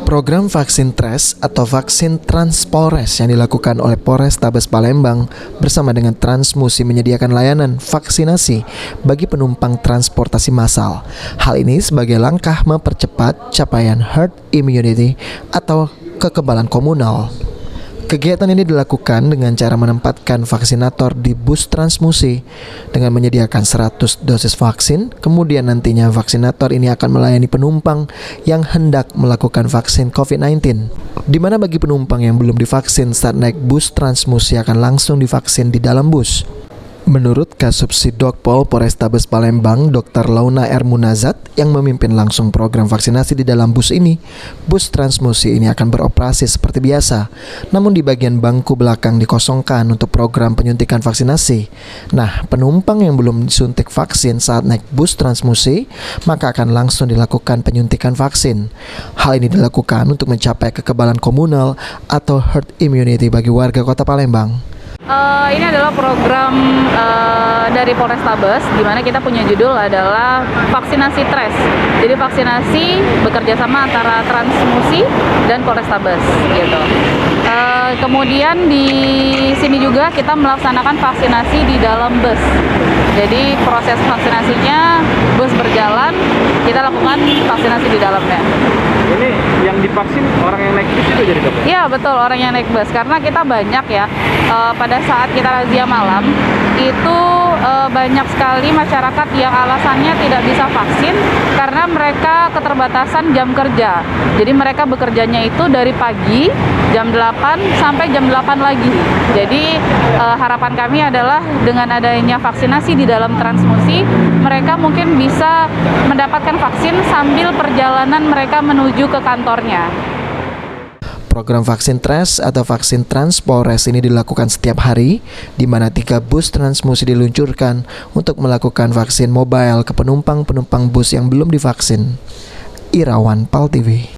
Program vaksin TRES atau vaksin Transpores yang dilakukan oleh Polrestabes Palembang bersama dengan Transmusi menyediakan layanan vaksinasi bagi penumpang transportasi massal. Hal ini sebagai langkah mempercepat capaian herd immunity atau kekebalan komunal. Kegiatan ini dilakukan dengan cara menempatkan vaksinator di bus Transmusi dengan menyediakan 100 dosis vaksin. Kemudian nantinya vaksinator ini akan melayani penumpang yang hendak melakukan vaksin COVID-19, di mana bagi penumpang yang belum divaksin saat naik bus Transmusi akan langsung divaksin di dalam bus. Menurut Kasubsidokpol Polrestabes Palembang, Dr. Launa R. Munazat yang memimpin langsung program vaksinasi di dalam bus ini, bus Transmusi ini akan beroperasi seperti biasa, namun di bagian bangku belakang dikosongkan untuk program penyuntikan vaksinasi. Nah, penumpang yang belum disuntik vaksin saat naik bus Transmusi, maka akan langsung dilakukan penyuntikan vaksin. Hal ini dilakukan untuk mencapai kekebalan komunal atau herd immunity bagi warga Kota Palembang. Ini adalah program dari Polrestabes, di mana kita punya judul adalah vaksinasi TRES. Jadi vaksinasi bekerja sama antara Transmusi dan Polrestabes, gitu. Kemudian di sini juga kita melaksanakan vaksinasi di dalam bus. Jadi proses vaksinasinya bus berjalan, kita lakukan vaksinasi di dalamnya. Ini yang divaksin orang yang naik bus itu jadi dokter? Iya betul, orang yang naik bus, karena kita banyak ya pada saat kita razia malam itu banyak sekali masyarakat yang alasannya tidak bisa vaksin karena mereka keterbatasan jam kerja. Jadi mereka bekerjanya itu dari pagi jam 8 sampai jam 8 lagi. Jadi harapan kami adalah dengan adanya vaksinasi di dalam Transmusi, mereka mungkin bisa mendapatkan vaksin sambil perjalanan mereka menuju ke kantornya. Program vaksin TRES atau vaksin Transpores ini dilakukan setiap hari, di mana 3 bus Transmusi diluncurkan untuk melakukan vaksin mobile ke penumpang-penumpang bus yang belum divaksin. Irawan, PAL TV.